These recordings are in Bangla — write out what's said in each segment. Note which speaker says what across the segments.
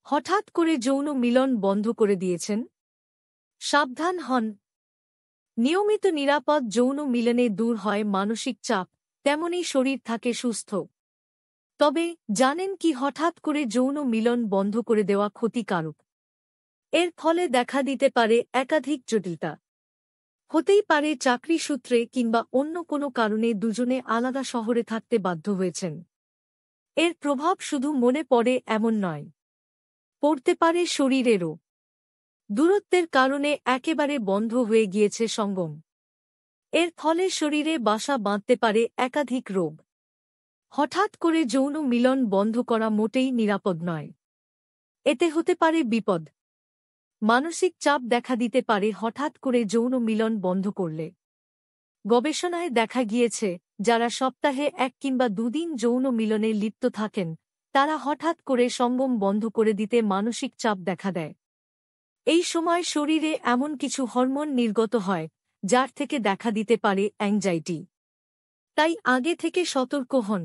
Speaker 1: হঠাৎ করে যৌন মিলন বন্ধ করে দিয়েছেন? সাবধান হন। নিয়মিত নিরাপদ যৌন মিলনে দূর হয় মানসিক চাপ, তেমনি শরীর থাকে সুস্থ। তবে জানেন কি হঠাৎ করে যৌন মিলন বন্ধ করে দেওয়া ক্ষতিকারক? এর ফলে দেখা দিতে পারে একাধিক জটিলতা। হতেই পারে চাকরি সূত্রে কিংবা অন্য কোনো কারণে দুজনে আলাদা শহরে থাকতে বাধ্য হয়েছেন। এর প্রভাব শুধু মনে পড়ে এমন নয়, পড়তে পারে শরীরেরও। দূরত্বের কারণে একেবারে বন্ধ হয়ে গিয়েছে সঙ্গম। এর ফলে শরীরে বাসা বাঁধতে পারে একাধিক রোগ। হঠাৎ করে যৌন মিলন বন্ধ করা মোটেই নিরাপদ নয়। এতে হতে পারে বিপদ। মানসিক চাপ দেখা দিতে পারে হঠাৎ করে যৌন মিলন বন্ধ করলে। গবেষণায় দেখা গিয়েছে, যারা সপ্তাহে 1 কিংবা 2 দিন যৌন মিলনে লিপ্ত থাকেন, তারা হঠাৎ করে সঙ্গম বন্ধ করে দিতে মানসিক চাপ দেখা দেয়। এই সময় শরীরে এমন কিছু হরমোন নির্গত হয়, যার থেকে দেখা দিতে পারে অ্যাংজাইটি। তাই আগে থেকে সতর্ক হন।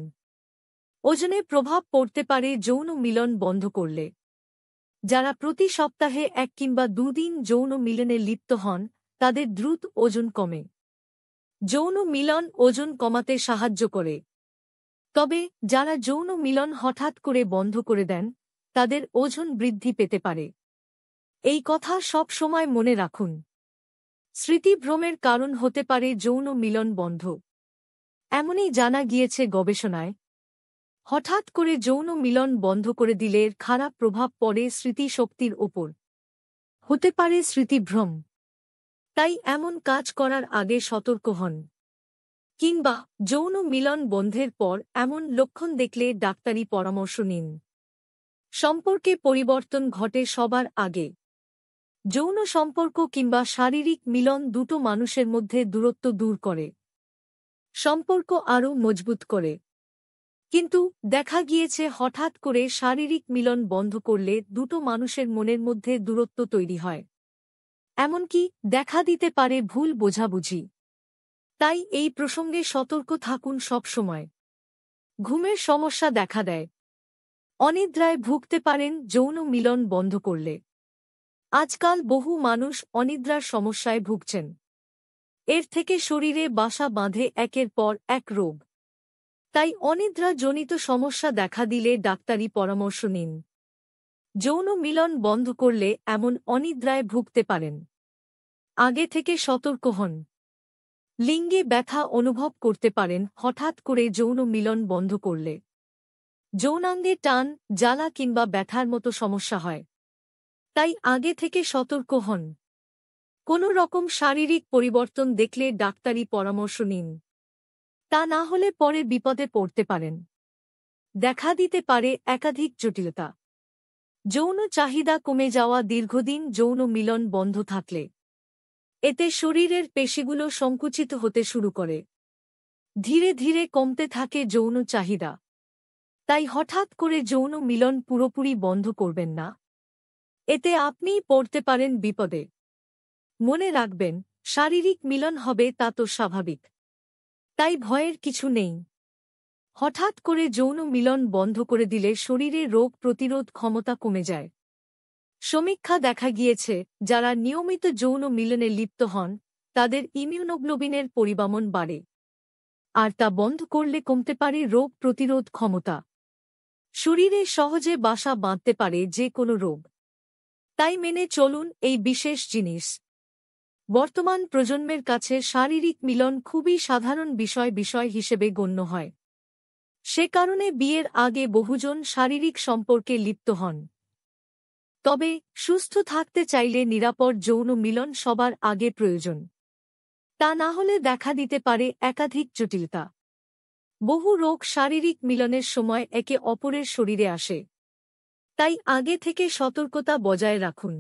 Speaker 1: ওজনে প্রভাব পড়তে পারে যৌন মিলন বন্ধ করলে। যারা প্রতি সপ্তাহে 1 কিংবা 2 দিন যৌন মিলনে লিপ্ত হন, তাদের দ্রুত ওজন কমে। যৌন মিলন ওজন কমাতে সাহায্য করে। তবে যারা যৌন মিলন হঠাৎ করে বন্ধ করে দেন, তাদের ওজন বৃদ্ধি পেতে পারে। এই কথা সব সময় মনে রাখুন। স্মৃতিভ্রমের কারণ হতে পারে যৌন মিলন বন্ধ। এমনই জানা গিয়েছে গবেষণায়। হঠাৎ করে যৌন মিলন বন্ধ করে দিলে এর খারাপ প্রভাব পড়ে স্মৃতিশক্তির ওপর। হতে পারে স্মৃতিভ্রম। তাই এমন কাজ করার আগে সতর্ক হন। কিংবা যৌন মিলন বন্ধের পর এমন লক্ষণ দেখলে ডাক্তারি পরামর্শ নিন। সম্পর্কে পরিবর্তন ঘটে সবার আগে। যৌন সম্পর্ক কিংবা শারীরিক মিলন দুটো মানুষের মধ্যে দূরত্ব দূর করে, সম্পর্ক আরও মজবুত করে। কিন্তু দেখা গিয়েছে হঠাৎ করে শারীরিক মিলন বন্ধ করলে দুটো মানুষের মনের মধ্যে দূরত্ব তৈরি হয়। এমনকি দেখা দিতে পারে ভুল বোঝাবুঝি। তাই এই প্রসঙ্গে সতর্ক থাকুন সব সময়। ঘুমের সমস্যা দেখা দেয়। অনিদ্রায় ভুগতে পারেন যৌন মিলন বন্ধ করলে। আজকাল বহু মানুষ অনিদ্রার সমস্যায় ভুগছেন। এর থেকে শরীরে বাসা বাঁধে একের পর এক রোগ। তাই অনিদ্রাজনিত সমস্যা দেখা দিলে ডাক্তারি পরামর্শ নিন। যৌন মিলন বন্ধ করলে এমন অনিদ্রায় ভুগতে পারেন। আগে থেকে সতর্ক হন। লিঙ্গে ব্যথা অনুভব করতে পারেন হঠাৎ করে যৌন মিলন বন্ধ করলে। যৌনাঙ্গে টান, জ্বালা কিংবা ব্যথার মতো সমস্যা হয়। তাই আগে থেকে সতর্ক হন। কোনো রকম শারীরিক পরিবর্তন দেখলে ডাক্তারি পরামর্শ নিন। তা না হলে পরে বিপদে পড়তে পারেন। দেখা দিতে পারে একাধিক জটিলতা। যৌন চাহিদা কমে যাওয়া দীর্ঘদিন যৌন মিলন বন্ধ থাকলে। এতে শরীরের পেশিগুলো সংকুচিত হতে শুরু করে। ধীরে ধীরে কমতে থাকে যৌন চাহিদা। তাই হঠাৎ করে যৌন মিলন পুরোপুরি বন্ধ করবেন না। এতে আপনিই পড়তে পারেন বিপদে। মনে রাখবেন, শারীরিক মিলন হবে তা তো স্বাভাবিক। তাই ভয়ের কিছু নেই। হঠাৎ করে যৌন মিলন বন্ধ করে দিলে শরীরে রোগ প্রতিরোধ ক্ষমতা কমে যায়। সমীক্ষা দেখা গিয়েছে, যারা নিয়মিত যৌন মিলনে লিপ্ত হন, তাদের ইমিউনোগ্লোবিনের পরিবমন বাড়ে। আর তা বন্ধ করলে কমতে পারে রোগ প্রতিরোধ ক্ষমতা। শরীরে সহজে বাসা বাঁধতে পারে যে কোনো রোগ। তাই মেনে চলুন এই বিশেষ জিনিস। বর্তমান প্রজন্মের কাছে শারীরিক মিলন খুবই সাধারণ বিষয় হিসেবে গণ্য হয়। সে কারণে বিয়ের আগে বহুজন শারীরিক সম্পর্কে লিপ্ত হন। তবে সুস্থ থাকতে চাইলে নিরাপদ যৌন মিলন সবার আগে প্রয়োজন। তা না হলে দেখা দিতে পারে একাধিক জটিলতা। বহু রোগ শারীরিক মিলনের সময় একে অপরের শরীরে আসে। তাই আগে থেকে সতর্কতা বজায় রাখুন।